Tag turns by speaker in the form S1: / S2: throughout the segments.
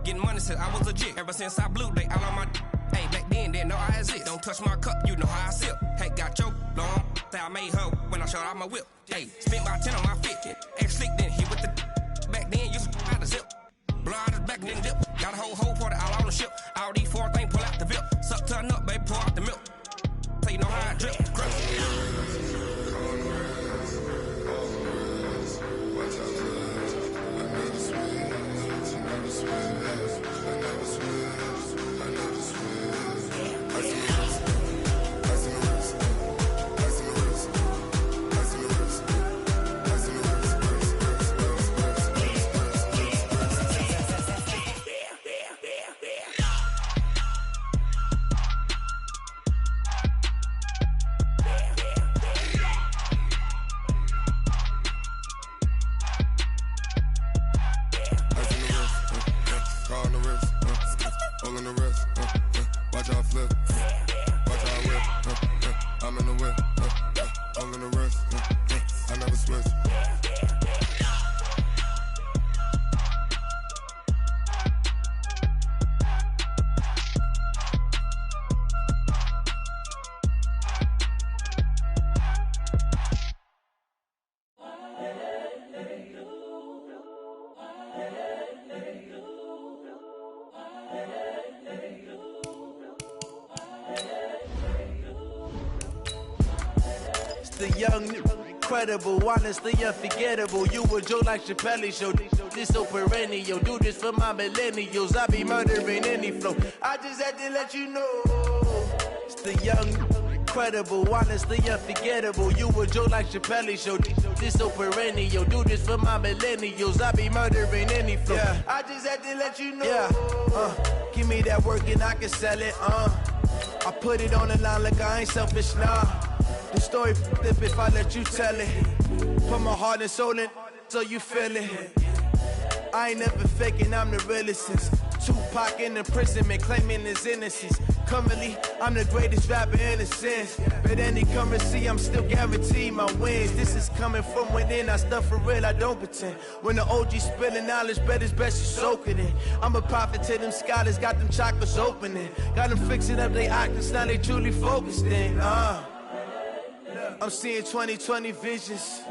S1: getting money since I was legit. Ever since I blew, they all on my hey, back then, didn't know I exist. Don't touch my cup, you know how I sip. Hey, got your long, say I made her when I showed out my whip. Hey, spent about 10 on my fit. Ex-slick, then hit with the back then, used to out the zip. Blow out his back, then dip. Got a whole party all on the ship. All these 4 things, pull out the VIP. Suck, turn up, baby, pour out the milk. So you know how I drip.
S2: The young, incredible, honestly unforgettable. You a Joe like Chappelle show. This so perennial. Do this for my millennials. I be murdering any flow. I just had to let you know. It's the young, incredible, honestly unforgettable. You a Joe like Chappelle show. This so perennial. Do this for my millennials. I be murdering any flow. Yeah. I just had to let you know. Yeah. Give me that work and I can sell it. I put it on the line like I ain't selfish, nah. The story f***ed if I let you tell it. Put my heart and soul in so you feel it. I ain't never faking, I'm the realest since Tupac in imprisonment, claiming his innocence. Currently, I'm the greatest rapper in a sense. But any currency, I'm still guaranteed my wins. This is coming from within, I stuff for real, I don't pretend. When the OG spilling knowledge, bet it's best you soak it in. I'm a prophet to them scholars, got them chakras opening. Got them fixing up they octaves, now they truly focused in. I'm seeing 2020 visions,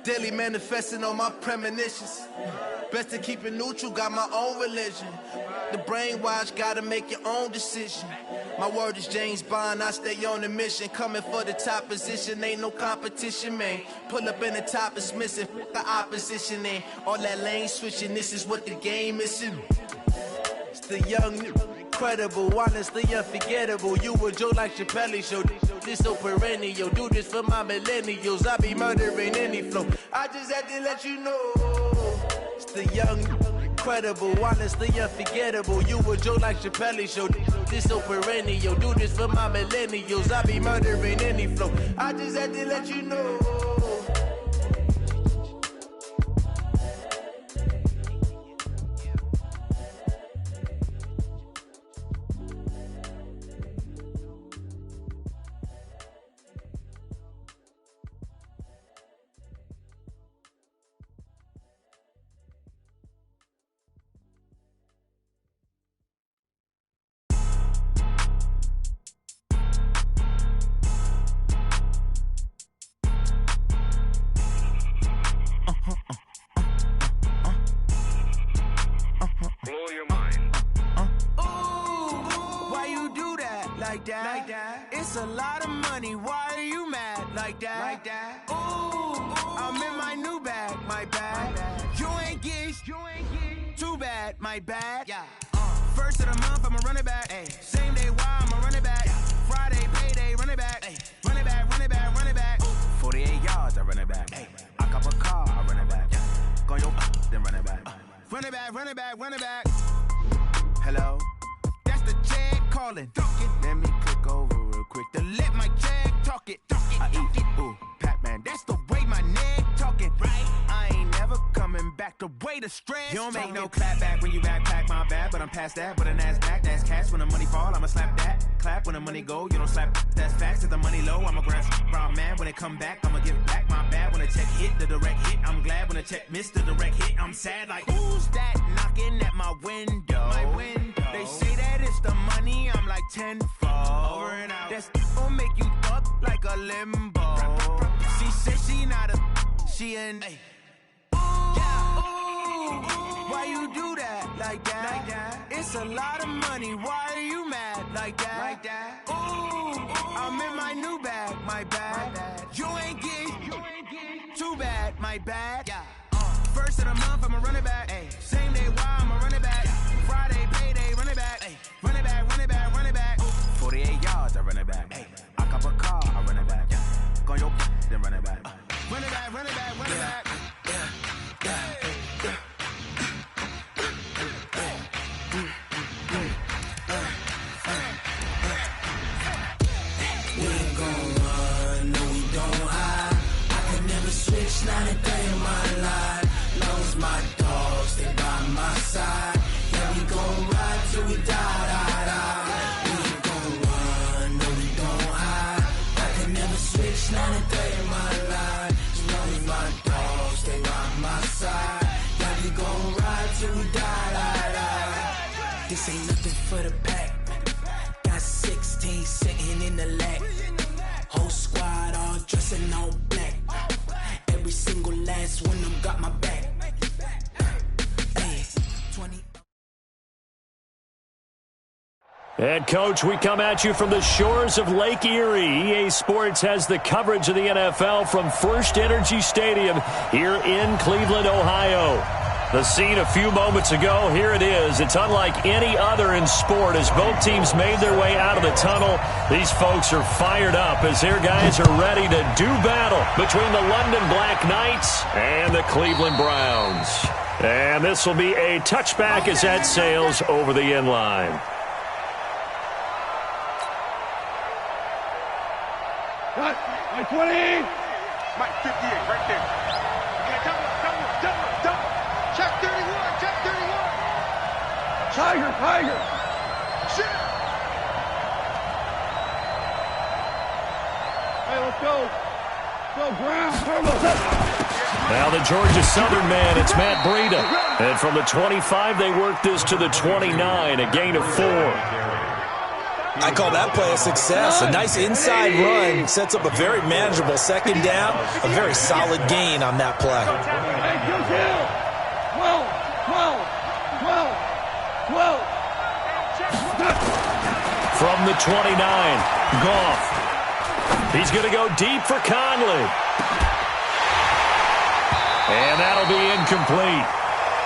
S2: daily manifesting on my premonitions. Best to keep it neutral, got my own religion. The brainwash, gotta make your own decision. My word is James Bond, I stay on a mission. Coming for the top position, ain't no competition, man. Pull up in the top, it's missing, the opposition in. All that lane switching, this is what the game is in. It's the young, incredible, honestly unforgettable. You a Joe like Chappelle show. This so perennial. Do this for my millennials. I be murdering any flow. I just had to let you know. It's the young, incredible, honestly unforgettable. You a Joe like Chappelle show. This so perennial. Do this for my millennials. I be murdering any flow. I just had to let you know. Like that. It's a lot of money. Why are you mad like that? Ooh, I'm in my new bag, my bag. You ain't get too bad, my bad. Yeah. First of the month, I'ma run it back. Ay. Same day, why I'ma run it back. Friday, payday, run it back. Ay. Run it back, run it back, run it back. 48 yards, I run it back. Ay. I cop a car, I run it back. Go your then run it back. Run it back, run it back, run it back. Hello? That's the check calling. Let me click over real quick to let my check talk it. I eat it, ooh, Pac-Man. That's the way my neck talking. Right? I ain't never coming back the way the stress. You don't make no clap back when you backpack, my bad. But I'm past that, but a NASDAQ, that's cash. When the money fall, I'ma slap that. Clap when the money go, you don't slap. That's facts. If the money low, I'ma grab brown man. When it come back, I'ma give back my bad. When the check hit, the direct hit. I'm glad when the check missed the direct hit. I'm sad like, who's that knocking at my window? tenfold. Over and out. That gon' make you up like a limbo. She said she not a, she an A. Why you do that like that? It's a lot of money. Why are you mad like that? Ooh, I'm in my new bag, my bad. You ain't get too bad, my bad. First of the month, I'ma run it back. Same day, why I'ma run it back. Friday, payday, run it back. Run it back, run it back, run it back. 48 yards, I run it back. I cop a car, I run it back. Go your then run it back. Run it back, run it back, run it back.
S3: We ain't gon' run, no we don't hide. I can never switch, not a day in my life. Long as my dogs, they by my side. Yeah, we gon' ride till we die. We ain't gon' run, no we don't hide. I can never switch, not a day in my life. As long as my dogs, they by my side. Yeah, we gon' ride till we die. This ain't nothing for the pack. Got 16 sitting in the lap. Whole squad all dressing all black. Every single last one of them got my back. Hey, 20.
S4: Head coach, we come at you from the shores of Lake Erie. EA Sports has the coverage of the NFL from First Energy Stadium here in Cleveland, Ohio. The scene a few moments ago, here it is. It's unlike any other in sport as both teams made their way out of the tunnel. These folks are fired up as their guys are ready to do battle between the London Black Knights and the Cleveland Browns. And this will be a touchback as that sails over the inline.
S5: Cut. Mike 20.
S6: Mike 58 right there. Okay, double. Check 31.
S5: Tiger.
S6: Shit.
S5: Hey, let's go. Go, Brown. Turbo.
S4: Now the Georgia Southern man, it's Matt Breida. And from the 25, they work this to the 29, a gain of 4.
S7: I call that play a success. A nice inside run sets up a very manageable second down, a very solid gain on that play.
S5: Hey, go, Hill. 12.
S4: From the 29, Goff. He's going to go deep for Conley. And that'll be incomplete.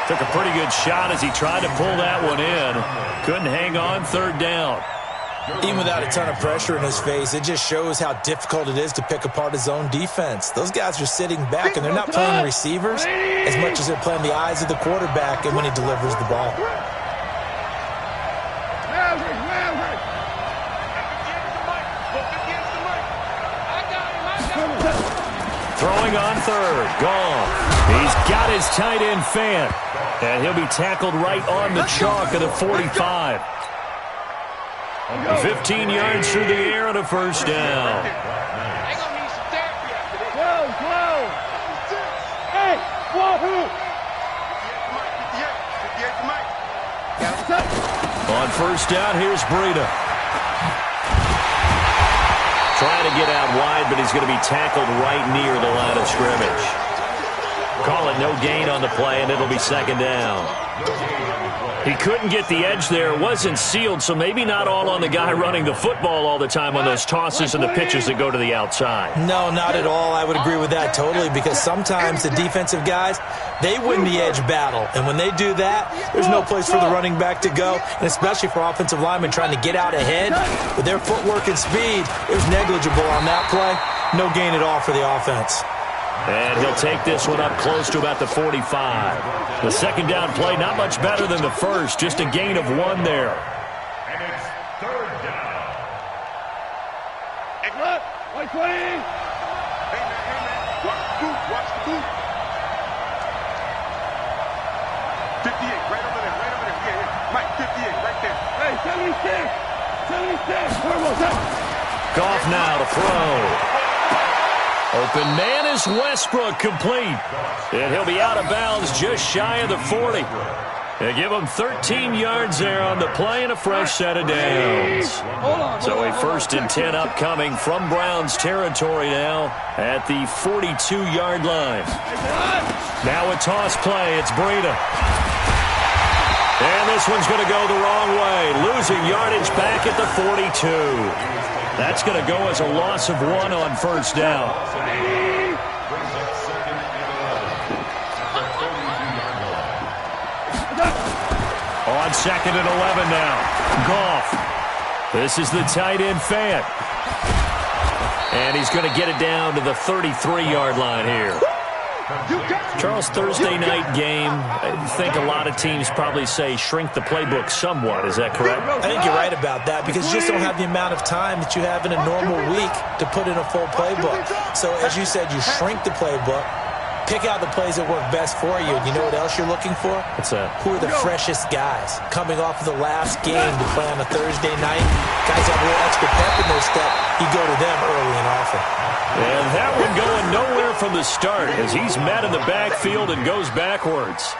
S4: Took a pretty good shot as he tried to pull that one in. Couldn't hang on, third down.
S7: Even without a ton of pressure in his face, it just shows how difficult it is to pick apart his own defense. Those guys are sitting back, and they're not playing receivers as much as they're playing the eyes of the quarterback and when he delivers the ball.
S4: Throwing on third, Goff. He's got his tight end fan, and he'll be tackled right on the chalk of the 45. 15 yards through the air and a first down.
S5: Whoa. Hey, whoa.
S4: On first down, here's Breida. Trying to get out wide, but he's going to be tackled right near the line of scrimmage. Call it no gain on the play, and it'll be second down. He couldn't get the edge there. It wasn't sealed, so maybe not all on the guy running the football all the time on those tosses and the pitches that go to the outside.
S7: No, not at all. I would agree with that totally, because sometimes the defensive guys, they win the edge battle. And when they do that, there's no place for the running back to go, and especially for offensive linemen trying to get out ahead. With their footwork and speed, it was negligible on that play. No gain at all for the offense.
S4: And he'll take this one up close to about the 45. The second down play, not much better than the first, just a gain of 1 there.
S6: And it's third down.
S5: Look, 120.
S6: Hey, man. Watch the boot. 58, right over there. Yeah. Mike, 58, right there.
S5: Hey, 76. Turbo,
S4: Goff now to throw. Open man is Westbrook, complete. And he'll be out of bounds just shy of the 40. They give them 13 yards there on the play and a fresh set of downs. So a 1st and 10 upcoming from Browns territory now at the 42-yard line. Now a toss play. It's Breida. And this one's going to go the wrong way. Losing yardage back at the 42. That's going to go as a loss of 1 on 1st down. On 2nd and 11 now. Goff. This is the tight end Fant. And he's going to get it down to the 33-yard line here. Charles, Thursday night game, I think a lot of teams probably say shrink the playbook somewhat. Is that correct?
S7: I think you're right about that because you just don't have the amount of time that you have in a normal week to put in a full playbook. So as you said, you shrink the playbook. Pick out the plays that work best for you. You know what else you're looking for?
S4: What's that?
S7: Who are the freshest guys coming off of the last game to play on a Thursday night? Guys have a little extra pep in their step. You go to them early and often.
S4: And that one going nowhere from the start as he's met in the backfield and goes backwards.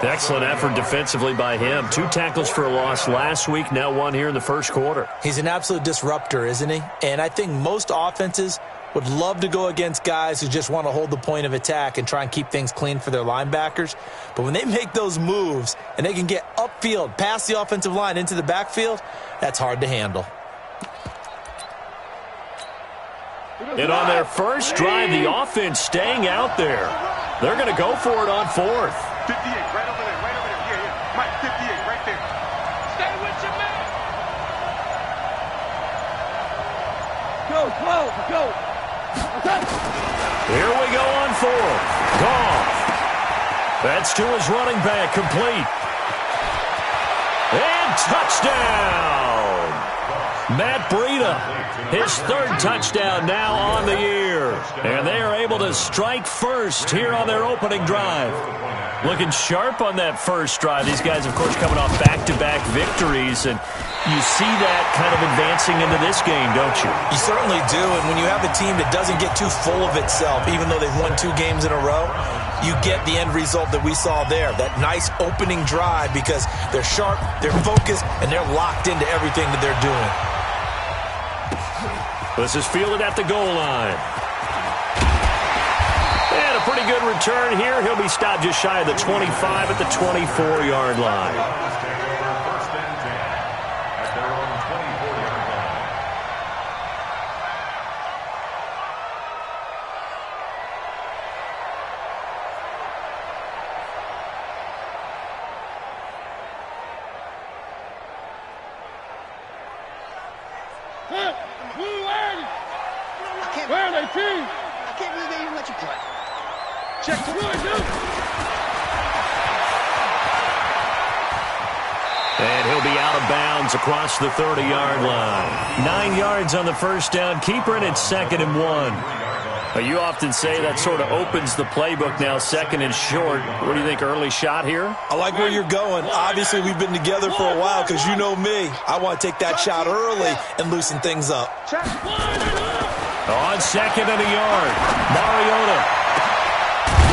S4: Excellent effort defensively by him. 2 tackles for a loss last week, now 1 here in the first quarter.
S7: He's an absolute disruptor, isn't he? And I think most offenses would love to go against guys who just want to hold the point of attack and try and keep things clean for their linebackers. But when they make those moves and they can get upfield, past the offensive line into the backfield, that's hard to handle.
S4: And on their first drive, the offense staying out there. They're going to go for it on 4th.
S6: 58, right over there, right over there. Yeah. Mike, 58, right there. Stay with your man.
S5: Go.
S4: Here we go on 4th. Goff. That's to his running back, complete. And touchdown! Matt Breida, his 3rd touchdown now on the year. And they are able to strike first here on their opening drive. Looking sharp on that first drive. These guys, of course, coming off back-to-back victories, and you see that kind of advancing into this game, don't you?
S7: You certainly do, and when you have a team that doesn't get too full of itself, even though they've won 2 games in a row, you get the end result that we saw there, that nice opening drive because they're sharp, they're focused, and they're locked into everything that they're doing.
S4: This is fielded at the goal line. And a pretty good return here. He'll be stopped just shy of the 25 at the 24-yard line.
S5: Where are they, team?
S6: I can't believe they even let you play.
S5: Check the one, dude.
S4: And he'll be out of bounds across the 30-yard line. 9 yards on the first down. Keeper, and it's 2nd and 1. You often say that sort of opens the playbook now, 2nd and short. What do you think, early shot here?
S7: I like where you're going. Obviously, we've been together for a while because you know me. I want to take that shot early and loosen things up.
S4: On 2nd and a yard, Mariota.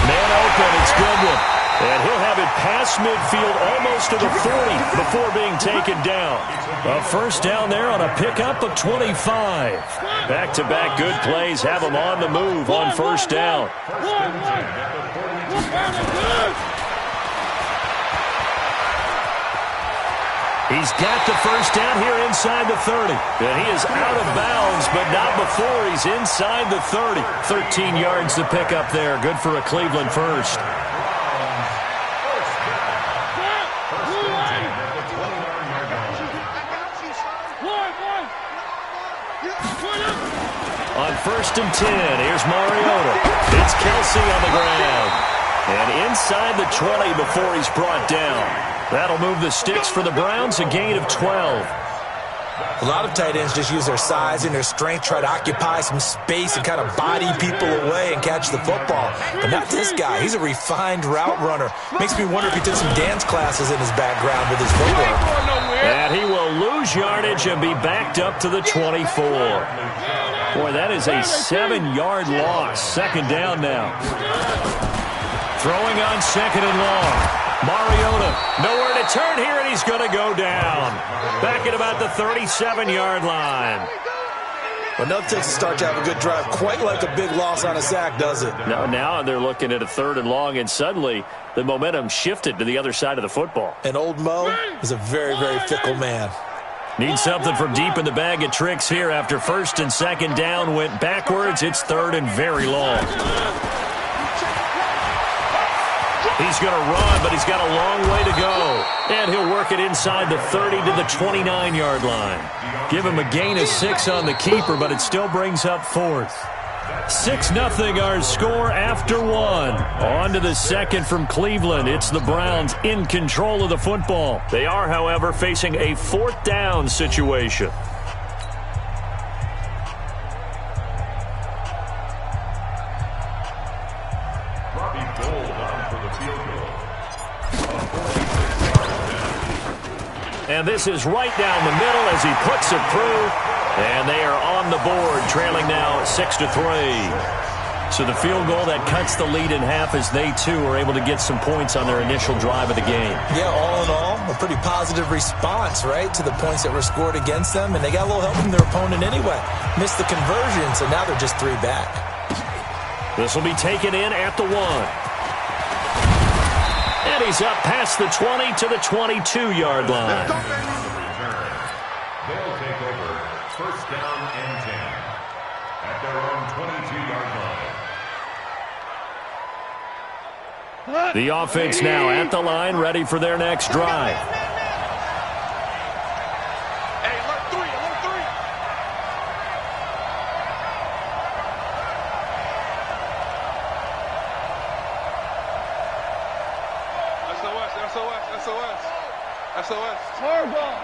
S4: Man open, it's Goodwin. And he'll have it past midfield almost to the 40 before being taken down. A first down there on a pickup of 25. Back-to-back good plays have him on the move on first down. He's got the first down here inside the 30. And he is out of bounds, but not before he's inside the 30. 13 yards to pick up there. Good for a Cleveland first. On 1st and 10, here's Mariota. It's Kelsey on the ground. And inside the 20 before he's brought down. That'll move the sticks for the Browns, a gain of 12.
S7: A lot of tight ends just use their size and their strength, try to occupy some space and kind of body people away and catch the football. But not this guy. He's a refined route runner. Makes me wonder if he took some dance classes in his background with his footwork.
S4: And he will lose yardage and be backed up to the 24. Boy, that is a 7-yard loss. 2nd down now. Throwing on 2nd and long. Mariota, nowhere to turn here, and he's going to go down. Back at about the 37-yard line.
S7: Well, nothing takes a start to have a good drive, quite like a big loss on a sack, does it?
S4: No, now they're looking at a 3rd and long, and suddenly the momentum shifted to the other side of the football.
S7: And old Mo is a very, very fickle man.
S4: Need something from deep in the bag of tricks here after 1st and 2nd down went backwards. It's 3rd and very long. He's going to run, but he's got a long way to go. And he'll work it inside the 30 to the 29-yard line. Give him a gain of 6 on the keeper, but it still brings up 4th. 6-0 our score after 1. On to the 2nd from Cleveland. It's the Browns in control of the football. They are, however, facing a 4th down situation. And this is right down the middle as he puts it through. And they are on the board, trailing now 6-3. So the field goal that cuts the lead in half as they, too, are able to get some points on their initial drive of the game.
S7: Yeah, all in all, a pretty positive response, right, to the points that were scored against them. And they got a little help from their opponent anyway. Missed the conversion, so now they're just 3 back.
S4: This will be taken in at the 1. And he's up past the 20 to the 22-yard line.
S8: They'll take over 1st down and 10 at their own 22-yard line.
S4: The offense now at the line, ready for their next drive.
S6: Hey, alert 3, alert 3. SOS.
S5: Horrible.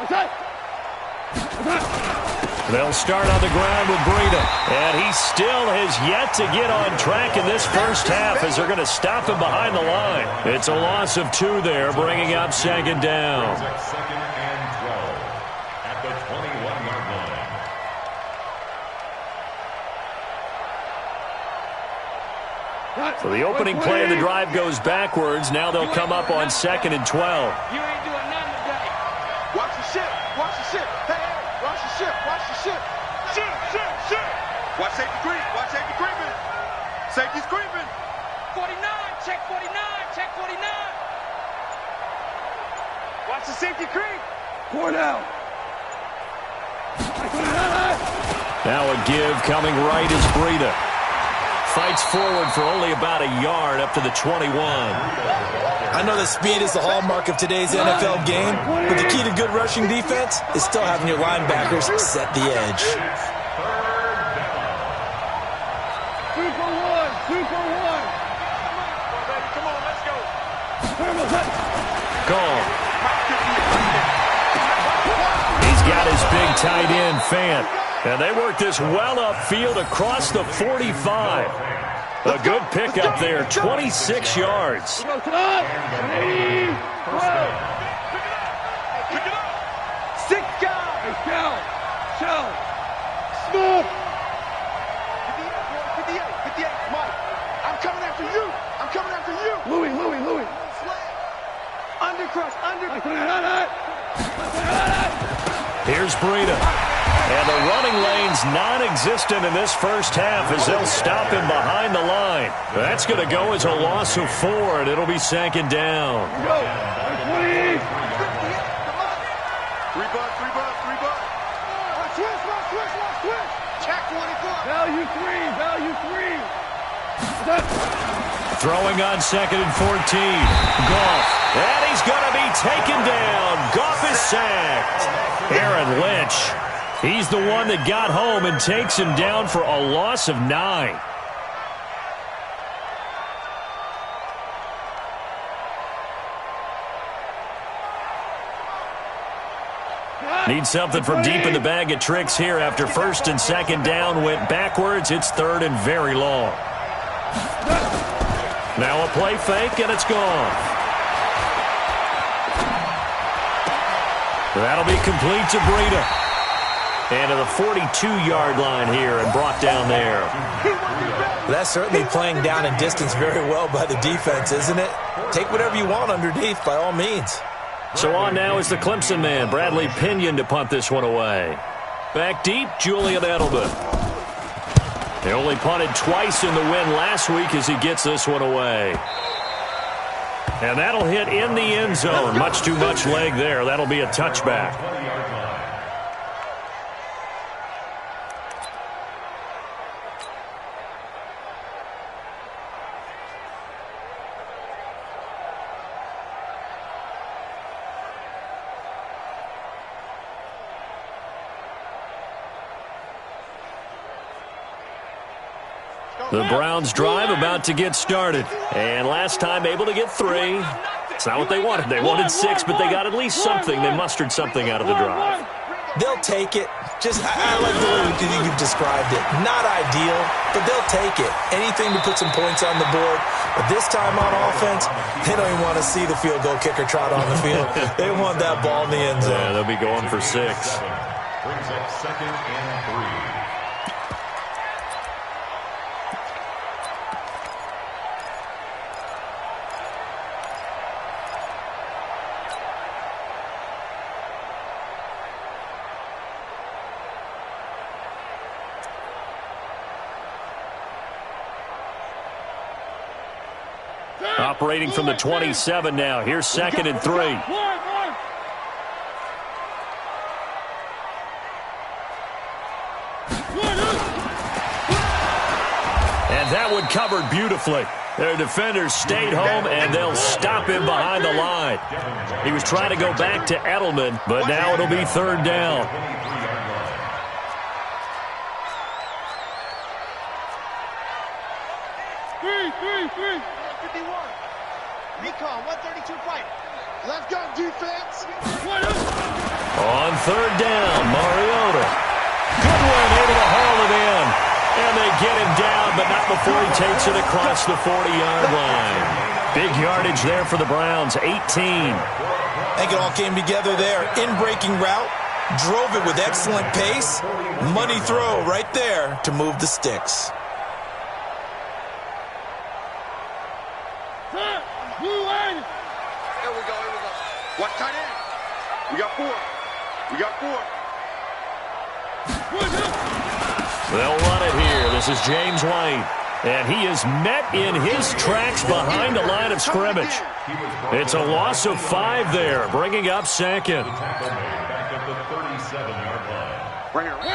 S5: Okay.
S4: They'll start on the ground with Breida. And he still has yet to get on track in this first half as they're going to stop him behind the line. It's a loss of 2 there, bringing up 2nd down.
S8: 2nd and 12 at the 21-yard line.
S4: So the opening play of the drive goes backwards. Now they'll come up on 2nd and 12.
S6: You ain't doing nothing today. Watch the ship. Watch the ship. Hey, watch the ship. Watch the ship. Ship. Watch safety creep. Watch safety creeping. Safety's creeping. 49. Check 49. Check 49. Watch the safety creep.
S5: 4 down.
S4: Now a give coming right is Breida. Fights forward for only about a yard up to the 21.
S7: I know that speed is the hallmark of today's NFL game, but the key to good rushing defense is still having your linebackers set the edge.
S5: 2 for 1. 2 for 1.
S6: Come on, let's go.
S4: Gone. He's got his big tight end, Fant. And they work this well upfield across the 45. A good pickup there, 26 yards.
S6: Pick it up. 6 guys.
S5: Show.
S6: Smooth. 58. Mike, I'm coming after you. Louis. Under.
S4: Here's Breida. And the running lane's non-existent in this first half as they'll stop him behind the line. That's going to go as a loss of 4, and it'll be 2nd down.
S5: Go. 20.
S6: 3 bucks. Switch. Check 24.
S5: Value 3.
S4: Throwing on 2nd and 14. Goff. And he's going to be taken down. Goff is sacked. Aaron Lynch. He's the one that got home and takes him down for a loss of 9. Need something from deep in the bag of tricks here after 1st and 2nd down went backwards. It's 3rd and very long. Now a play fake, and it's gone. That'll be complete to Breida. And to the 42-yard line here and brought down there.
S7: That's certainly playing down in distance very well by the defense, isn't it? Take whatever you want underneath, by all means.
S4: So on now is the Clemson man, Bradley Pinion, to punt this one away. Back deep, Julian Edelman. They only punted twice in the win last week as he gets this one away. And that'll hit in the end zone. Much too much leg there. That'll be a touchback. The Browns drive about to get started. And last time able to get 3. It's not what they wanted. They wanted 6, but they got at least something. They mustered something out of the drive.
S7: They'll take it. I like the way you've described it. Not ideal, but they'll take it. Anything to put some points on the board. But this time on offense, they don't even want to see the field goal kicker trot on the field. They want that ball in the end zone.
S4: Yeah, they'll be going for 6.
S8: Brings up 2nd and 3.
S4: Operating from the 27 now. Here's 2nd and 3. And that one covered beautifully. Their defenders stayed home, and they'll stop him behind the line. He was trying to go back to Edelman, but now it'll be 3rd down.
S5: Recon, 132 fight. Let's go, defense.
S4: On 3rd down, Mariota. Good one, able to haul it in. And they get him down, but not before he takes it across the 40-yard line. Big yardage there for the Browns, 18.
S7: I think it all came together there. In-breaking route, drove it with excellent pace. Money throw right there to move the sticks.
S6: Here we go. Watch tight end. We got 4.
S4: They'll run it here. This is James White. And he is met in his tracks behind the line of scrimmage. It's a loss of 5 there, bringing up 2nd.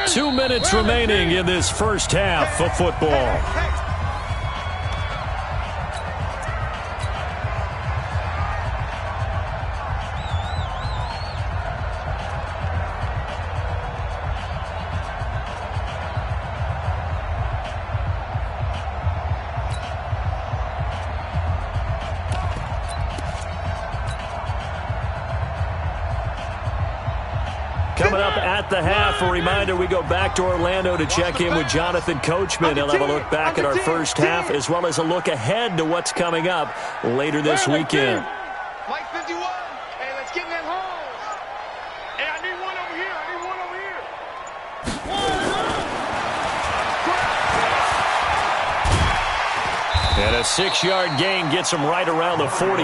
S4: 2 minutes remaining in this first half of football. Coming up at the half, a reminder, we go back to Orlando to check in with Jonathan Coachman. He'll have a look back at our first half as well as a look ahead to what's coming up later this weekend.
S5: Mike 51. Hey, let's get in that hole. Hey, I need one over here.
S4: And a 6-yard gain gets him right around the 43.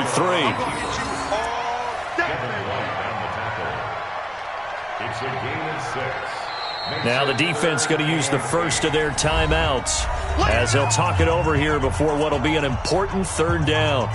S8: It's a gain of 6.
S4: Now the defense going to use the first of their timeouts as they'll talk it over here before what will be an important 3rd down.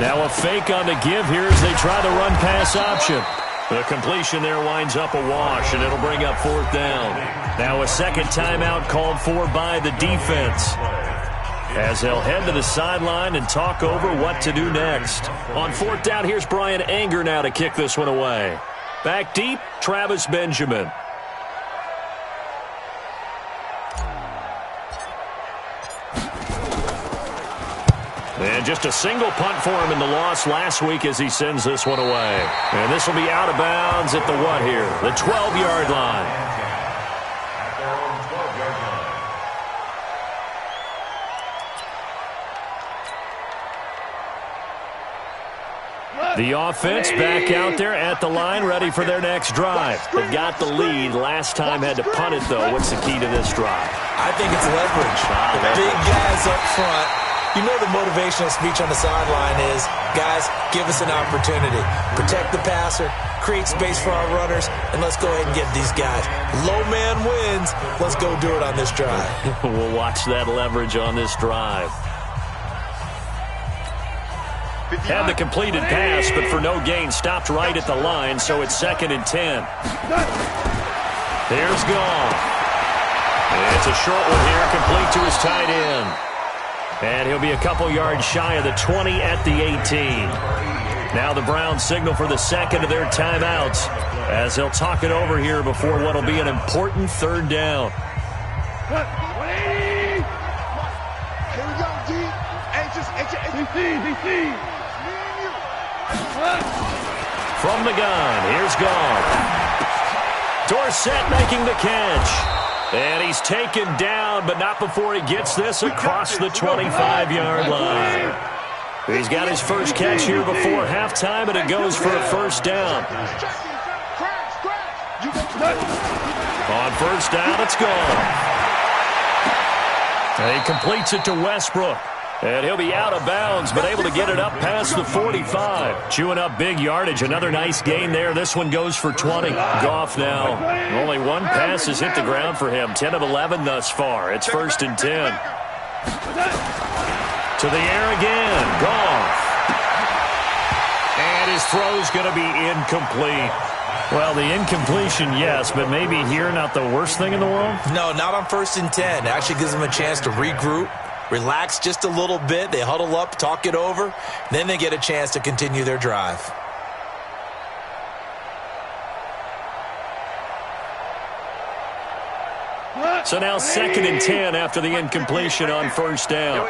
S4: Now a fake on the give here as they try the run-pass option. The completion there winds up a wash, and it'll bring up 4th down. Now a 2nd timeout called for by the defense, as they'll head to the sideline and talk over what to do next. On 4th down, here's Brian Anger now to kick this one away. Back deep, Travis Benjamin. And just a single punt for him in the loss last week as he sends this one away. And this will be out of bounds at the what here? The 12-yard line. The offense back out there at the line, ready for their next drive. They've got the lead. Last time had to punt it, though. What's the key to this drive?
S7: I think it's leverage. The big guys up front. You know the motivational speech on the sideline is, guys, give us an opportunity. Protect the passer, create space for our runners, and let's go ahead and get these guys. Low man wins. Let's go do it on this drive.
S4: We'll watch that leverage on this drive. Had the completed pass, but for no gain, stopped right at the line, so it's 2nd and 10. There's Goff. It's a short one here, complete to his tight end. And he'll be a couple yards shy of the 20 at the 18. Now the Browns signal for the second of their timeouts as they'll talk it over here before what will be an important 3rd down.
S5: 180! Here we go, D. DC.
S4: From the gun, here's Goff. Dorsett making the catch. And he's taken down, but not before he gets this across the 25-yard line. He's got his first catch here before halftime, and it goes for a 1st down. On 1st down, it's gone. And he completes it to Westbrook. And he'll be out of bounds, but able to get it up past the 45. Chewing up big yardage. Another nice gain there. This one goes for 20. Goff now. Only one pass has hit the ground for him. 10 of 11 thus far. It's 1st and 10. To the air again. Goff. And his throw's going to be incomplete. Well, the incompletion, yes, but maybe here not the worst thing in the world?
S7: No, not on 1st and 10. It actually gives them a chance to regroup. Relax just a little bit. They huddle up, talk it over. Then they get a chance to continue their drive.
S4: So now 2nd and 10 after the incompletion on 1st down.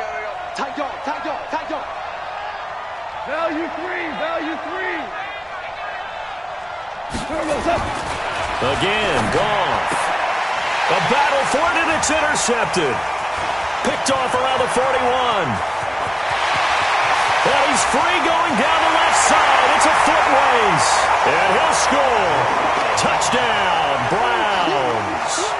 S5: Tight dog. Value three.
S4: Again, Goff. A battle for it, and it's intercepted. Picked off around the 41. And he's free going down the left side. It's a foot race. And he'll score. Touchdown, Browns.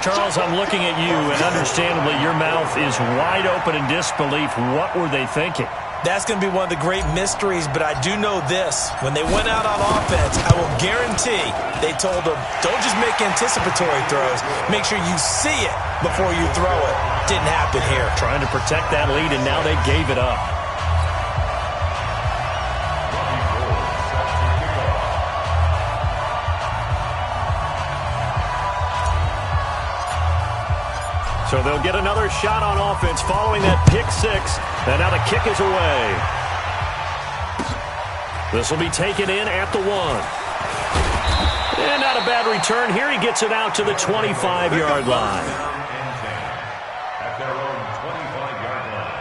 S4: Charles, I'm looking at you, and understandably your mouth is wide open in disbelief. What were they thinking?
S7: That's going to be one of the great mysteries, but I do know this. When they went out on offense, I will guarantee they told them, don't just make anticipatory throws. Make sure you see it before you throw it. Didn't happen here.
S4: Trying to protect that lead, and now they gave it up. So they'll get another shot on offense following that pick 6. And now the kick is away. This will be taken in at the 1. And not a bad return. Here he gets it out to the 25-yard line.
S8: At their own 25-yard line.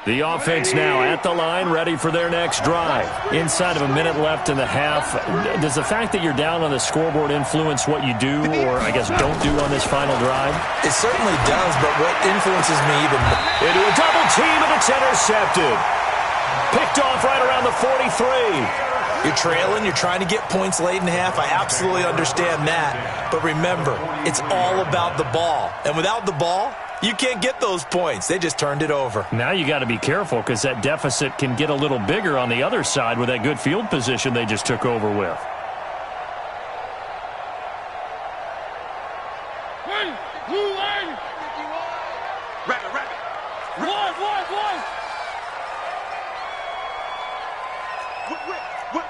S4: The offense now at the line, ready for their next drive. Inside of a minute left in the half. Does the fact that you're down on the scoreboard influence what you do, or I guess don't do on this final drive?
S7: It certainly does, but what influences me even more?
S4: Into a double team, and it's intercepted. Picked off right around the 43.
S7: You're trailing, you're trying to get points late in half. I absolutely understand that. But remember, it's all about the ball. And without the ball, you can't get those points. They just turned it over.
S4: Now you got to be careful because that deficit can get a little bigger on the other side with that good field position they just took over with.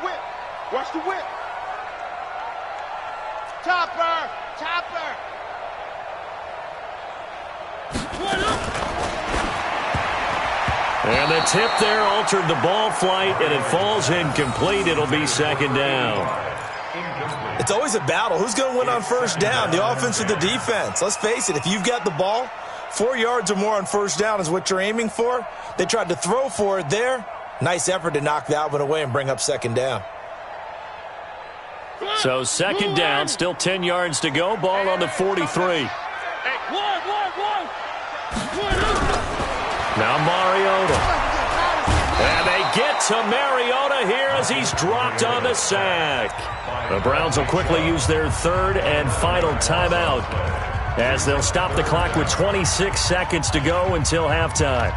S5: Whip. Watch the whip. Topper.
S4: And the tip there altered the ball flight, and it falls incomplete. It'll be second down.
S7: It's always a battle. Who's going to win on first down, the offense or the defense? Let's face it, if you've got the ball, 4 yards or more on first down is what you're aiming for. They tried to throw for it there. Nice effort to knock that one away and bring up second down.
S4: So second down, still 10 yards to go. Ball on the 43. Now Mariota. And they get to Mariota here as he's dropped on the sack. The Browns will quickly use their third and final timeout as they'll stop the clock with 26 seconds to go until halftime.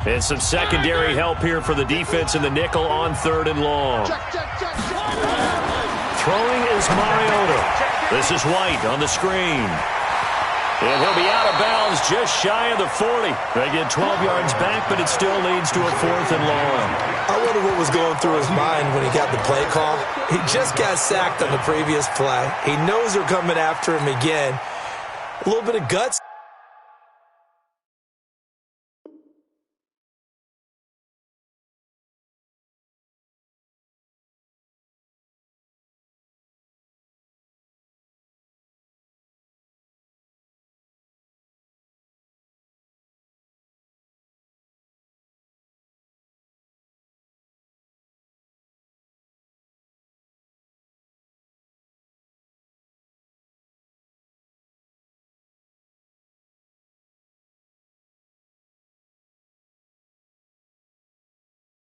S4: And some secondary help here for the defense in the nickel on third and long. Throwing is Mariota. This is White on the screen. And he'll be out of bounds just shy of the 40. They get 12 yards back, but it still leads to a fourth and long.
S7: I wonder what was going through his mind when he got the play call. He just got sacked on the previous play. He knows they're coming after him again. A little bit of guts.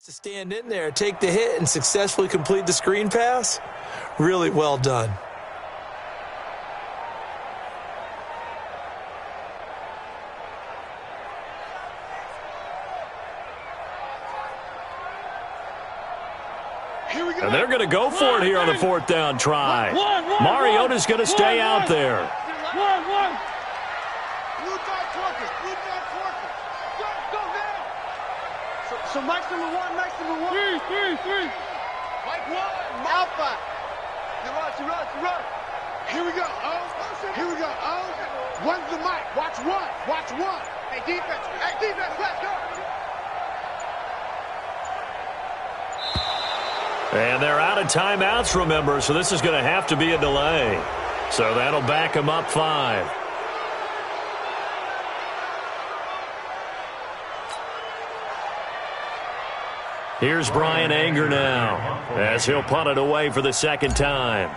S7: To stand in there, take the hit, and successfully complete the screen pass. Really well done.
S4: And they're going to go for it here on the fourth down try. Mariota's going to stay out there.
S5: So Mike's number one. Three. Mike one. Alpha. Run. Here we go. One's the Mike. Watch one. Hey, defense, let's go.
S4: And they're out of timeouts, remember, so this is going to have to be a delay. So that'll back them up 5. Here's Brian Anger now as he'll punt it away for the second time.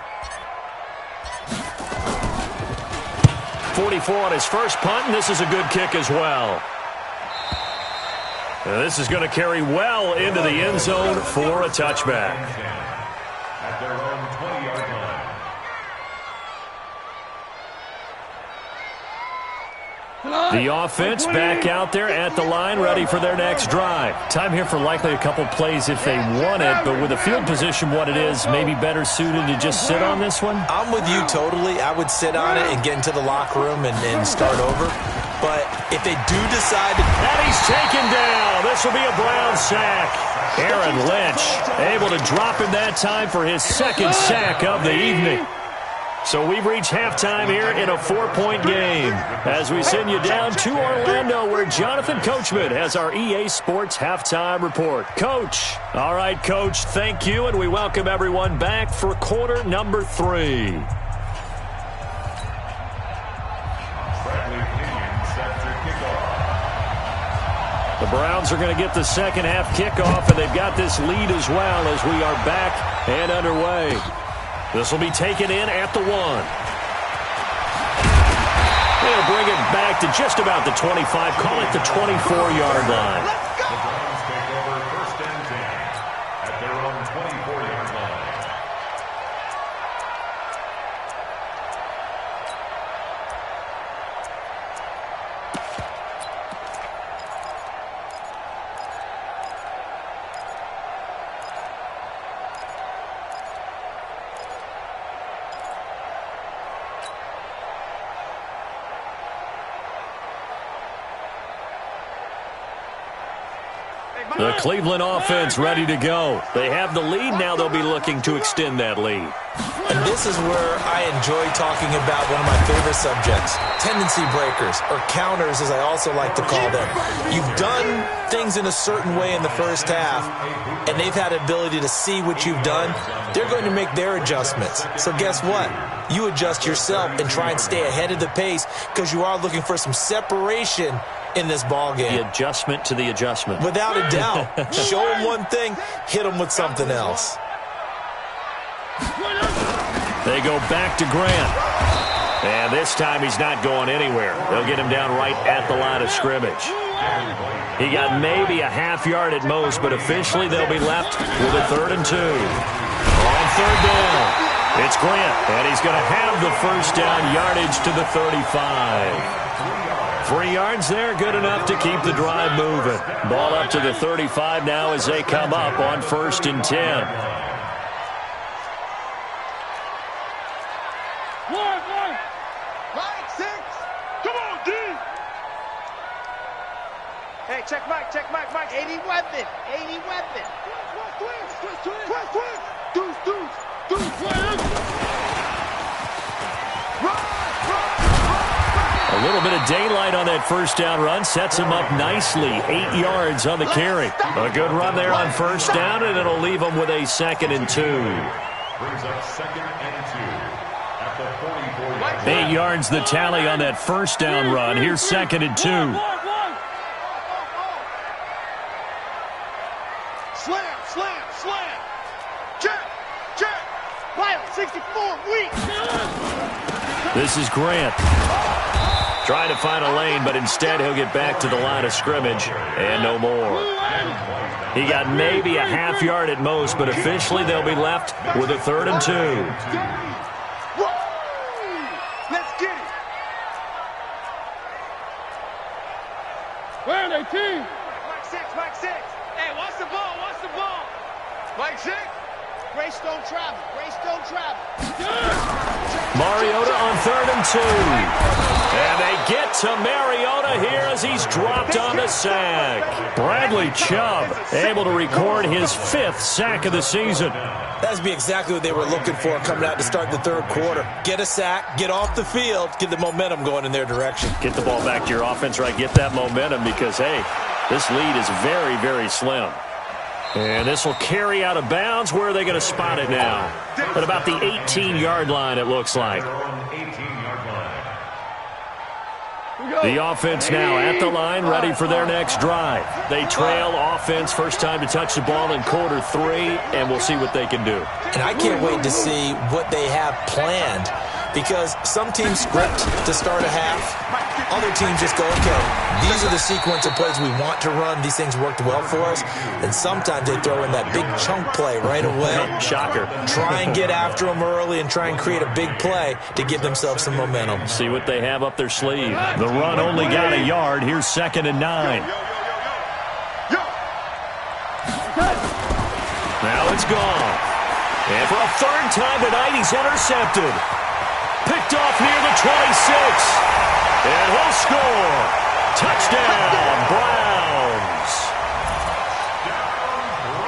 S4: 44 on his first punt, and this is a good kick as well. And this is going to carry well into the end zone for a touchback.
S8: At their own 20-yard line.
S4: The offense back out there at the line, ready for their next drive. Time here for likely a couple plays if they want it, but with the field position what it is, maybe better suited to just sit on this one?
S7: I'm with you totally. I would sit on it and get into the locker room and start over. But if they do decide to...
S4: And he's taken down. This will be a Brown sack. Aaron Lynch able to drop him that time for his second sack of the evening. So we've reached halftime here in a 4-point game as we send you down to Orlando where Jonathan Coachman has our EA Sports halftime report. Coach. All right, Coach, thank you, and we welcome everyone back for quarter number 3. The Browns are going to get the second half kickoff, and they've got this lead as well as we are back and underway. This will be taken in at the 1. They'll bring it back to just about the 25, call it the 24-yard line.
S8: The Browns take over first and 10 at their own 24-yard line.
S4: The Cleveland offense ready to go. They have the lead now. They'll be looking to extend that lead.
S7: And this is where I enjoy talking about one of my favorite subjects, tendency breakers, or counters as I also like to call them. You've done things in a certain way in the first half, and they've had the ability to see what you've done. They're going to make their adjustments. So guess what? You adjust yourself and try and stay ahead of the pace because you are looking for some separation in this ball game.
S4: The adjustment to the adjustment.
S7: Without a doubt. Show them one thing, hit them with something else.
S4: They go back to Grant. And this time he's not going anywhere. They'll get him down right at the line of scrimmage. He got maybe a half yard at most, but officially they'll be left with a 3rd and 2. On 3rd down, it's Grant, and he's going to have the first down yardage to the 35. 3 yards there, good enough to keep the drive moving. Ball up to the 35 now as they come up on 1st and 10.
S5: Mike, 6. Come on, D. Hey, check Mike. 80 weapon. Twist. Deuce.
S4: A little bit of daylight on that first down run sets him up nicely. 8 yards on the carry. A good run there on first down, and it'll leave him with a 2nd and 2.
S8: Brings up 2nd and 2 at the 44.
S4: 8 yards the tally on that first down run. Here's 2nd and 2.
S5: Slam. Check. Wild, 64, weak.
S4: This is Grant. Trying to find a lane, but instead he'll get back to the line of scrimmage and no more. He got maybe a half yard at most, but officially they'll be left with a 3rd and 2.
S5: Let's get it. Where are they, team? Mike 6. Hey, watch the ball. Mike 6. Grace don't travel.
S4: Mariota on 3rd and 2. And they get to Mariota here as he's dropped on the sack. Bradley Chubb able to record his 5th sack of the season.
S7: That'd be exactly what they were looking for coming out to start the 3rd quarter. Get a sack, get off the field, get the momentum going in their direction.
S4: Get the ball back to your offense, right? Get that momentum because, hey, this lead is very, very slim. And this will carry out of bounds. Where are they going to spot it now? At about the 18-yard line, it looks like. The offense now at the line, ready for their next drive. They trail offense, first time to touch the ball in quarter 3, and we'll see what they can do.
S7: And I can't wait to see what they have planned, because some teams script to start a half. Other teams just go, okay, these are the sequence of plays we want to run. These things worked well for us. And sometimes they throw in that big chunk play right away.
S4: Shocker.
S7: Try and get after them early and try and create a big play to give themselves some momentum.
S4: See what they have up their sleeve. The run only got a yard. Here's 2nd and 9. Now it's gone. And for a 3rd time tonight, he's intercepted. Picked off near the 26. And he'll score. Touchdown, Browns.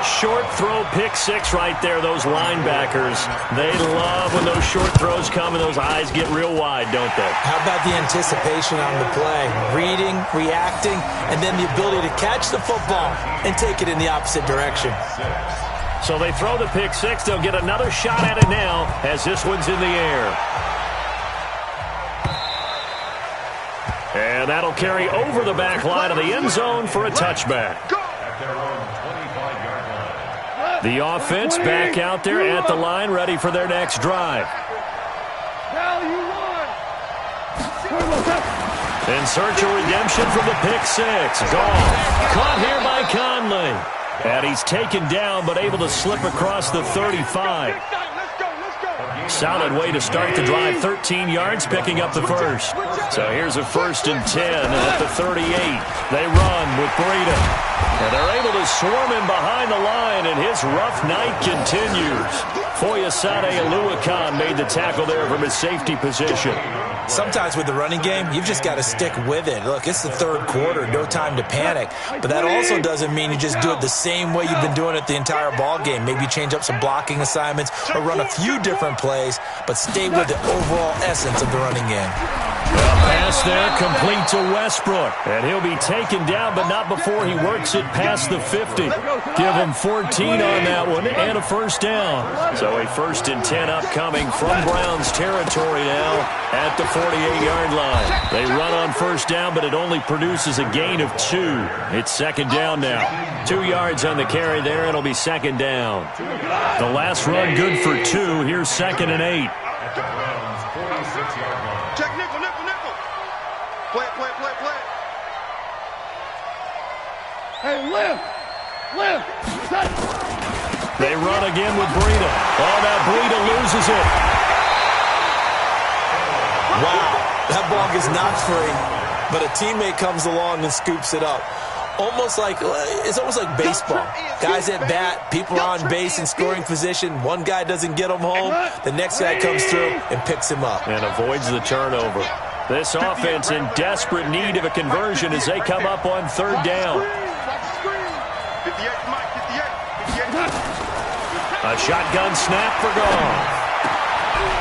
S4: Short throw, pick 6 right there. Those linebackers, they love when those short throws come and those eyes get real wide, don't they?
S7: How about the anticipation on the play? Reading, reacting, and then the ability to catch the football and take it in the opposite direction.
S4: So they throw the pick 6. They'll get another shot at it now as this one's in the air. And that'll carry over the back line of the end zone for a touchback. The offense back out there at the line, ready for their next drive. In search of redemption from the pick 6. Gone. Caught here by Conley. And he's taken down, but able to slip across the 35. Solid way to start the drive. 13 yards, picking up the first. So here's a 1st and 10 at the 38. They run with Breida. And they're able to swarm him behind the line, and his rough night continues. Foyesade Aluakan made the tackle there from his safety position.
S7: Sometimes with the running game, you've just got to stick with it. Look, it's the third quarter, no time to panic. But that also doesn't mean you just do it the same way you've been doing it the entire ball game. Maybe change up some blocking assignments or run a few different plays, but stay with the overall essence of the running game.
S4: A pass there complete to Westbrook. And he'll be taken down, but not before he works it past the 50. Give him 14 on that one and a first down. So a 1st and 10 upcoming from Browns territory now at the 48-yard line. They run on first down, but it only produces a gain of 2. It's 2nd down now. 2 yards on the carry there, and it'll be 2nd down. The last run good for 2. Here's 2nd and 8.
S8: At the Browns' 46-yard line.
S6: Check nickel, nickel, nickel. Play it, play it, play it, play it.
S5: Hey, lift.
S4: They run again with Breida. Oh, now Breida loses it.
S7: Wow, that ball gets knocked free, but a teammate comes along and scoops it up. It's almost like baseball. Guys at bat, people are on base in scoring position. One guy doesn't get him home. The next guy comes through and picks him up.
S4: And avoids the turnover. This offense in desperate need of a conversion as they come up on 3rd down.
S6: 58, Mike, 58.
S4: A shotgun snap for Goff.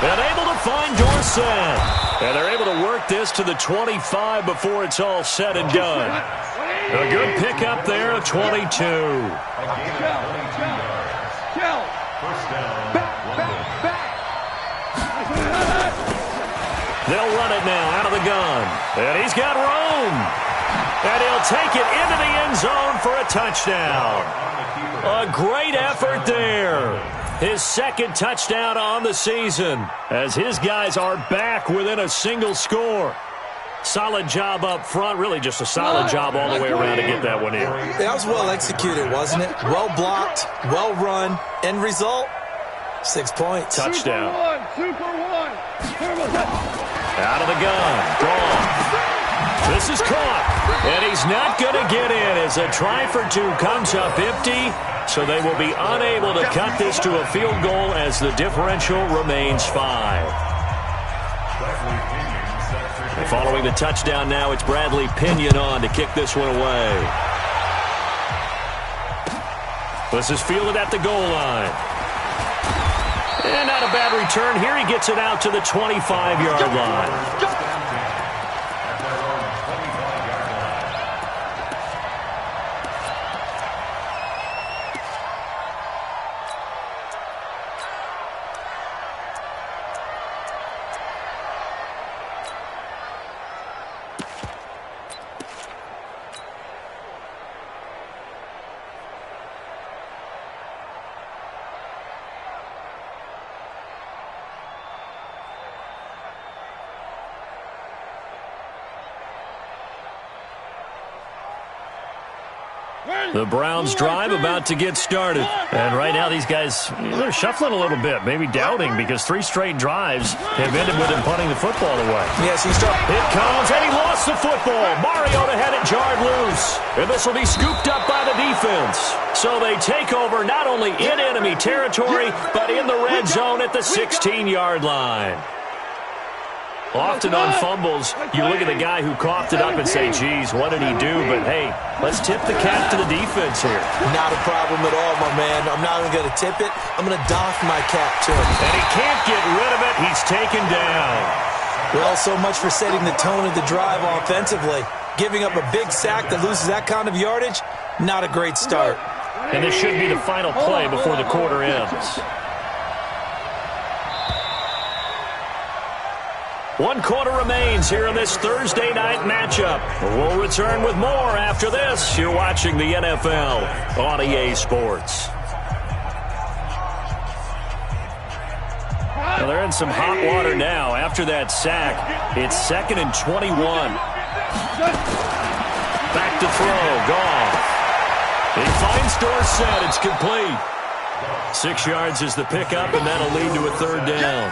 S4: And able to find Dorsett. And they're able to work this to the 25 before it's all said and done. A good pickup there of 22.
S8: First down,
S4: They'll run it now out of the gun. And he's got room. And he'll take it into the end zone for a touchdown. A great effort there. His 2nd touchdown on the season as his guys are back within a single score. Solid job up front. Really just a solid job all the way around to get that one in.
S7: That was well executed, wasn't it? Well blocked, well run. End result, 6 points.
S4: Touchdown.
S5: Super one.
S4: Out of the gun. Gone. This is caught. And he's not going to get in as a try for 2 comes up empty. So they will be unable to cut this to a field goal as the differential remains 5. Following the touchdown now, it's Bradley Pinion on to kick this one away. This is fielded at the goal line. And not a bad return here. He gets it out to the 25-yard line. The Browns drive about to get started. And right now these guys, they're shuffling a little bit, maybe doubting because 3 straight drives have ended with him punting the football away.
S7: Yes, he started.
S4: It comes, and he lost the football. Mariota had it jarred loose. And this will be scooped up by the defense. So they take over not only in enemy territory, but in the red zone at the 16-yard line. Often on fumbles, you look at the guy who coughed it up and say, geez, what did he do? But, hey, let's tip the cap to the defense here.
S7: Not a problem at all, my man. I'm not even going to tip it. I'm going to doff my cap to him.
S4: And he can't get rid of it. He's taken down.
S7: Well, so much for setting the tone of the drive offensively. Giving up a big sack that loses that kind of yardage, not a great start.
S4: And this should be the final play before the quarter ends. 1 quarter remains here in this Thursday night matchup. We'll return with more after this. You're watching the NFL on EA Sports. Well, they're in some hot water now after that sack. It's 2nd and 21. Back to throw. Goff. He finds Dorsett. It's complete. 6 yards is the pickup, and that'll lead to a 3rd down.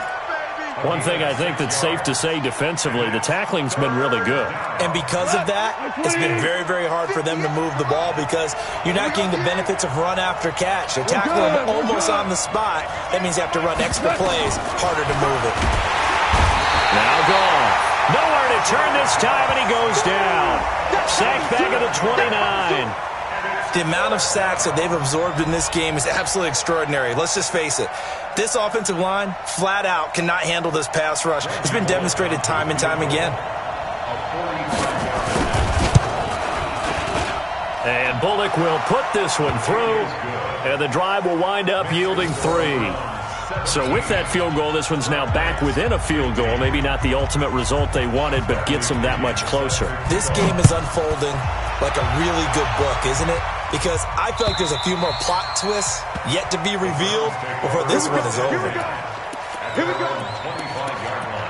S4: One thing I think that's safe to say defensively, the tackling's been really good.
S7: And because of that, it's been very, very hard for them to move the ball because you're not getting the benefits of run after catch. They're tackling them almost on the spot. That means you have to run extra plays, harder to move it.
S4: Now gone. Nowhere to turn this time, and he goes down. Sacked back at the 29.
S7: The amount of sacks that they've absorbed in this game is absolutely extraordinary. Let's just face it. This offensive line, flat out, cannot handle this pass rush. It's been demonstrated time and time again.
S4: And Bullock will put this one through, and the drive will wind up yielding 3. So with that field goal, this one's now back within a field goal. Maybe not the ultimate result they wanted, but gets them that much closer.
S7: This game is unfolding like a really good book, isn't it? Because I feel like there's a few more plot twists yet to be revealed before this one is over.
S6: Here we go.
S8: 25-yard line.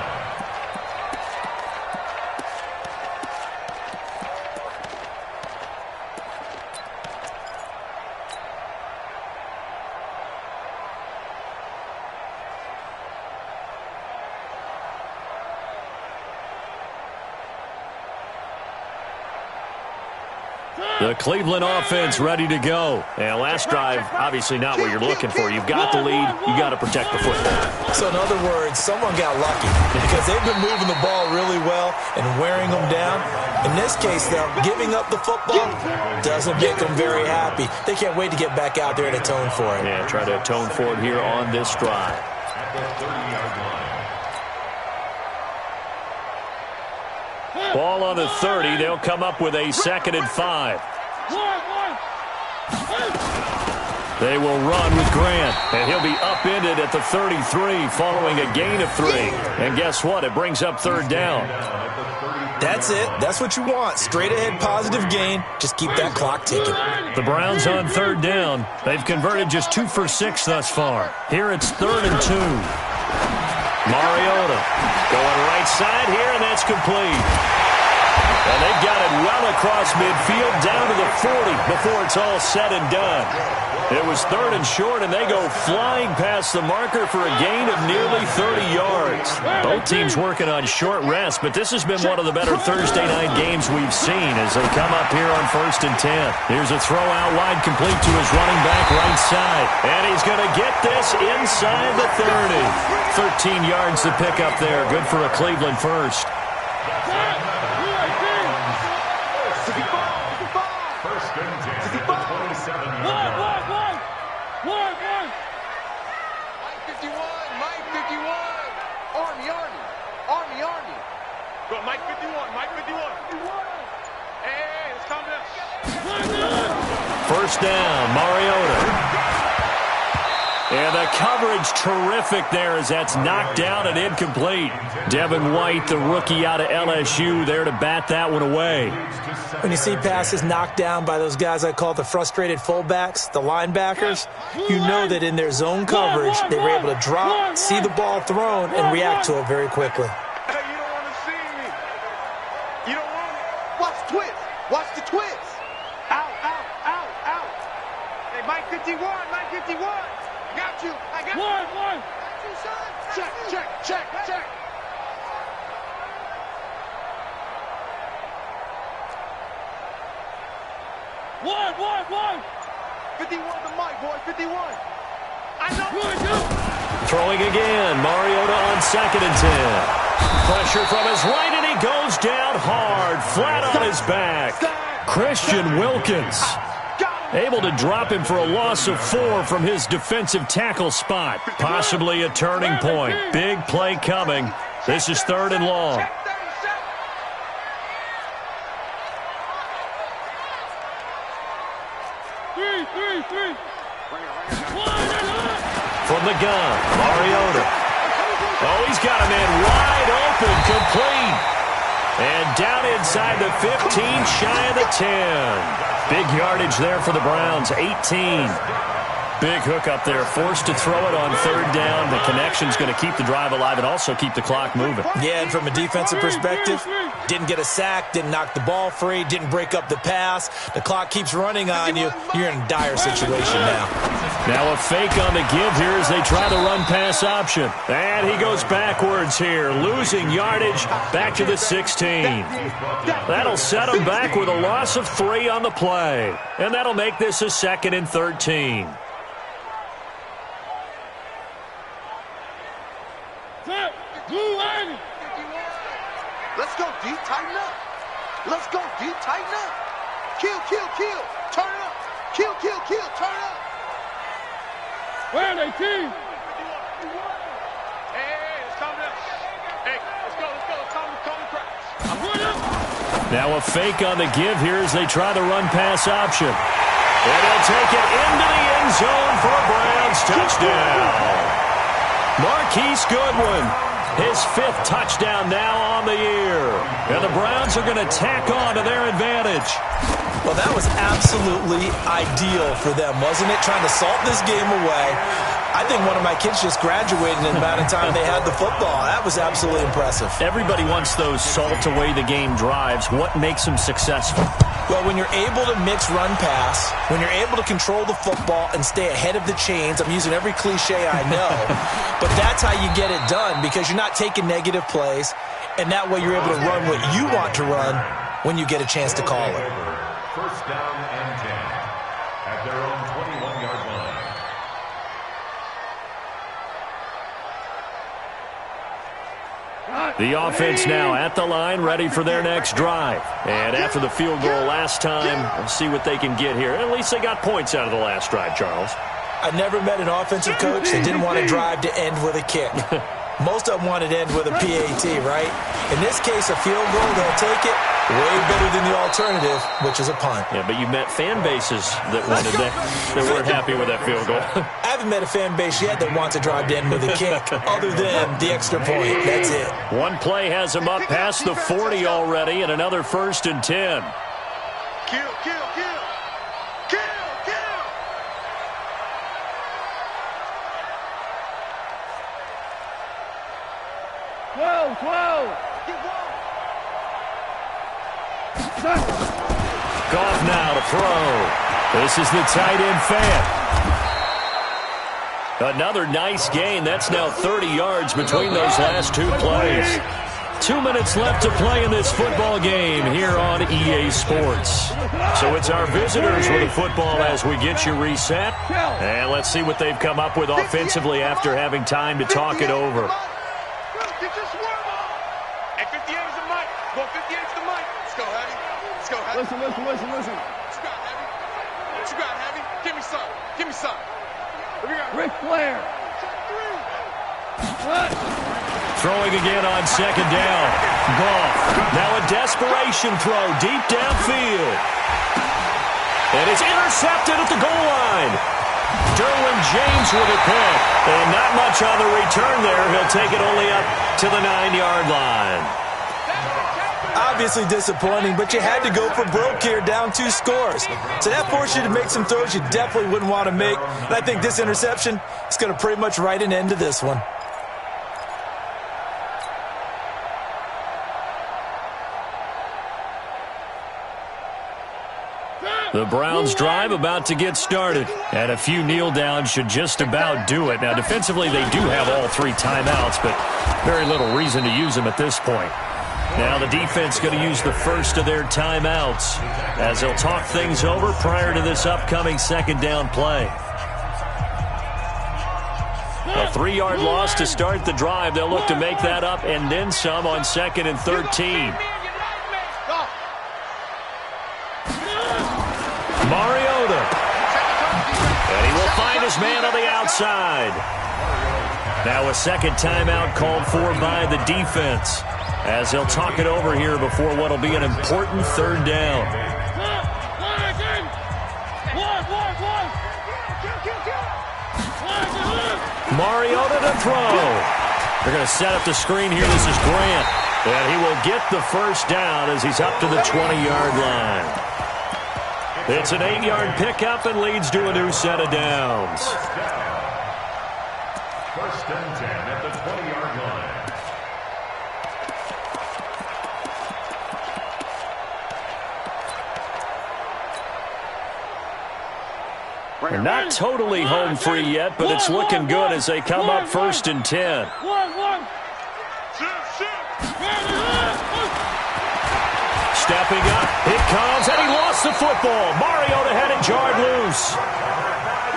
S4: The Cleveland offense ready to go. And last drive, obviously not what you're looking for. You've got the lead. You got to protect the football.
S7: So in other words, someone got lucky because they've been moving the ball really well and wearing them down. In this case, though, giving up the football doesn't make them very happy. They can't wait to get back out there and atone for it.
S4: Yeah, try to atone for it here on this drive.
S8: At the 30-yard line.
S4: Ball on the 30. They'll come up with a 2nd and 5. They will run with Grant, and he'll be upended at the 33 following a gain of 3. And guess what? It brings up 3rd down.
S7: That's it. That's what you want. Straight ahead positive gain. Just keep that clock ticking.
S4: The Browns on 3rd down. They've converted just 2 for 6 thus far. Here it's 3rd and 2. Mariota going right side here, and that's complete. And they've got it well across midfield down to the 40 before it's all said and done. It was 3rd and short, and they go flying past the marker for a gain of nearly 30 yards. Both teams working on short rest, but this has been one of the better Thursday night games we've seen as they come up here on 1st and 10. Here's a throw out wide complete to his running back right side. And he's going to get this inside the 30. 13 yards to pick up there. Good for a Cleveland first.
S6: Mike 51, Mike 51. Hey, let's calm down.
S4: 1st down, Mariota. And the coverage terrific there as that's knocked down and incomplete. Devin White, the rookie out of LSU, there to bat that one away.
S7: When you see passes knocked down by those guys I call the frustrated fullbacks, the linebackers, you know that in their zone coverage, they were able to drop, see the ball thrown, and react to it very quickly.
S6: Watch the twist. Out, out, out, out. Hey, Mike 51, Mike 51. Got you. I got you. One. Check. One. 51 to Mike, boy, 51. I know.
S4: Throwing again, Mariota on 2nd and 10. Pressure from his right, and he goes down hard, flat on his back. Christian Wilkins able to drop him for a loss of 4 from his defensive tackle spot. Possibly a turning point. Big play coming. This is 3rd and long. From the gun, Mariota. Oh, he's got a man wide open, complete. And down inside the 15, shy of the 10. Big yardage there for the Browns, 18. Big hook up there, forced to throw it on 3rd down. The connection's going to keep the drive alive and also keep the clock moving.
S7: Yeah, and from a defensive perspective, didn't get a sack, didn't knock the ball free, didn't break up the pass. The clock keeps running on you. You're in a dire situation now.
S4: Now a fake on the give here as they try the run-pass option. And he goes backwards here, losing yardage back to the 16. That'll set him back with a loss of 3 on the play. And that'll make this a 2nd and 13.
S6: Let's go, D. Tighten up. Let's go, D. Tighten up. Kill, kill, kill. Turn up. Kill, kill, kill. Turn up.
S5: Where are they, team?
S6: Hey, it's coming up. Hey, let's go. It's time to crash. I'm going up.
S4: Now a fake on the give here as they try the run-pass option. And he'll take it into the end zone for a Browns touchdown. Marquise Goodwin, his 5th touchdown now on the year. And the Browns are going to tack on to their advantage.
S7: Well, that was absolutely ideal for them, wasn't it? Trying to salt this game away. I think one of my kids just graduated in the amount of time they had the football. That was absolutely impressive.
S4: Everybody wants those salt-away-the-game drives. What makes them successful?
S7: Well, when you're able to mix run-pass, when you're able to control the football and stay ahead of the chains, I'm using every cliche I know, but that's how you get it done because you're not taking negative plays, and that way you're able to run what you want to run when you get a chance to call it.
S8: First down and 10 at their own 21-yard line.
S4: The offense now at the line, ready for their next drive. And after the field goal last time, we'll see what they can get here. At least they got points out of the last drive, Charles.
S7: I never met an offensive coach that didn't want to drive to end with a kick. Most of them wanted to end with a PAT, right? In this case, a field goal, they'll take it. Way better than the alternative, which is a punt.
S4: Yeah, but you met fan bases that wanted that weren't happy with that field goal.
S7: I haven't met a fan base yet that wants to drive to end with a kick, other than the extra point. That's it.
S4: One play has them up past the 40 already, and another 1st and 10.
S6: Kill, kill, kill. Kill, kill.
S4: Goff now to throw. This is the tight end fan. Another nice gain. That's now 30 yards between those last 2 plays. 2 minutes left to play in this football game here on EA Sports. So it's our visitors with the football as we get you reset. And let's see what they've come up with offensively after having time to talk it over.
S6: Get your swarm on. Hey, 58 is the mic. Go 58 is the mic. Let's go, Heavy. Let's go, Heavy.
S5: Listen.
S6: What you got, Heavy? What you got, Heavy? Give me some. Give me some.
S5: Ric Flair.
S4: Throwing again on 2nd down. Goff. Now a desperation throw deep downfield. And it's intercepted at the goal line. Derwin James with a pick. And not much on the return there. He'll take it only up to the 9-yard line.
S7: Obviously disappointing, but you had to go for broke here, down 2 scores. So that forced you to make some throws you definitely wouldn't want to make. And I think this interception is going to pretty much write an end to this one.
S4: The Browns drive about to get started. And a few kneel downs should just about do it. Now, defensively, they do have all 3 timeouts, but very little reason to use them at this point. Now the defense going to use the first of their timeouts as they'll talk things over prior to this upcoming 2nd down play. A 3-yard loss to start the drive. They'll look to make that up and then some on 2nd and 13. Mariota. And he will find his man on the outside. Now a 2nd timeout called for by the defense as they'll talk it over here before what will be an important 3rd down. Mariota to throw. They're going to set up the screen here. This is Grant. And he will get the 1st down as he's up to the 20-yard line. It's an 8-yard pickup and leads to a new set of downs.
S8: 1st and 10 at the 20-yard line.
S4: They're not totally home free yet, but it's looking good as they come up 1st and 10. Stepping up, it comes, and he lost the football. Mariota had it jarred loose.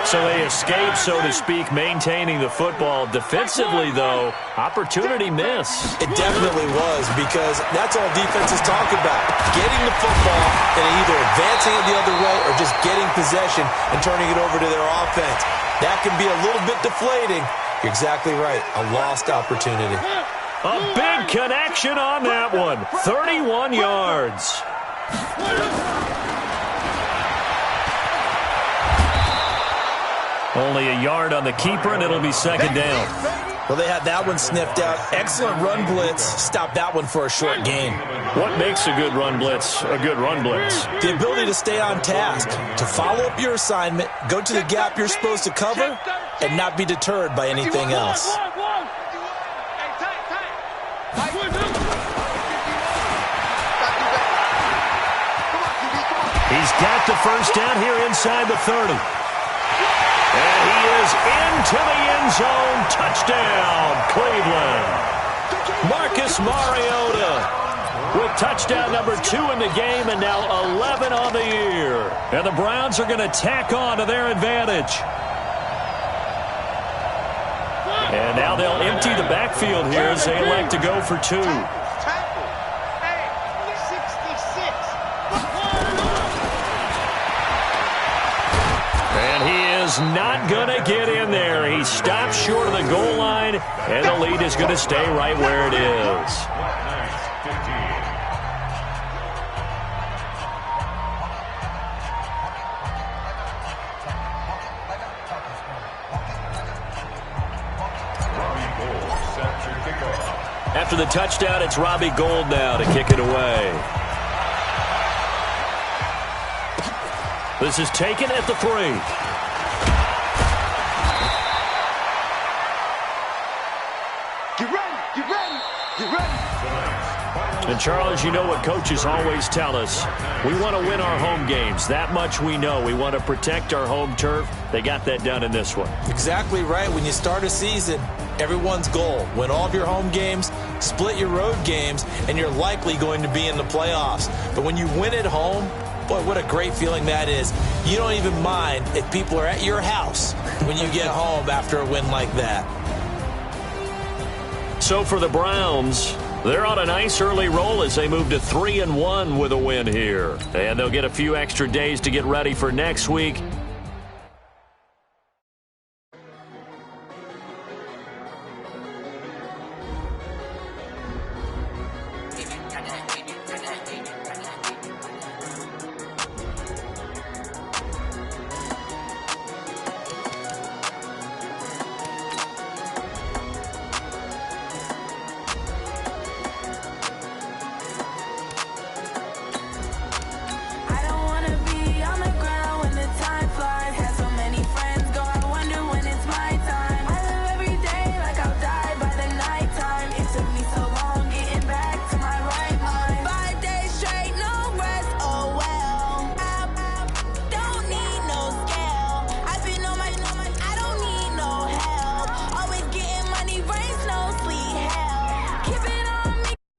S4: So they escape, so to speak, maintaining the football. Defensively, though, opportunity miss.
S7: It definitely was, because that's all defenses talk about. Getting the football and either advancing it the other way or just getting possession and turning it over to their offense. That can be a little bit deflating. You're exactly right. A lost opportunity.
S4: A big connection on that one. 31 yards. Only a yard on the keeper, and it'll be 2nd down.
S7: Well, they had that one sniffed out. Excellent run blitz. Stop that one for a short gain.
S4: What makes a good run blitz a good run blitz?
S7: The ability to stay on task, to follow up your assignment, go to the gap you're supposed to cover, and not be deterred by anything else.
S4: He's got the 1st down here inside the 30. And he is into the end zone. Touchdown, Cleveland. Marcus Mariota with touchdown number 2 in the game, and now 11 on the year. And the Browns are going to tack on to their advantage. And now they'll empty the backfield here as they elect to go for 2. Not going to get in there. He stops short of the goal line, and the lead is going to stay right where it is. After the touchdown, it's Robbie Gould now to kick it away. This is taken at the 3. And, Charles, you know what coaches always tell us. We want to win our home games. That much we know. We want to protect our home turf. They got that done in this one.
S7: Exactly right. When you start a season, everyone's goal, win all of your home games, split your road games, and you're likely going to be in the playoffs. But when you win at home, boy, what a great feeling that is. You don't even mind if people are at your house when you get home after a win like that.
S4: So for the Browns, they're on a nice early roll as they move to 3-1 with a win here. And they'll get a few extra days to get ready for next week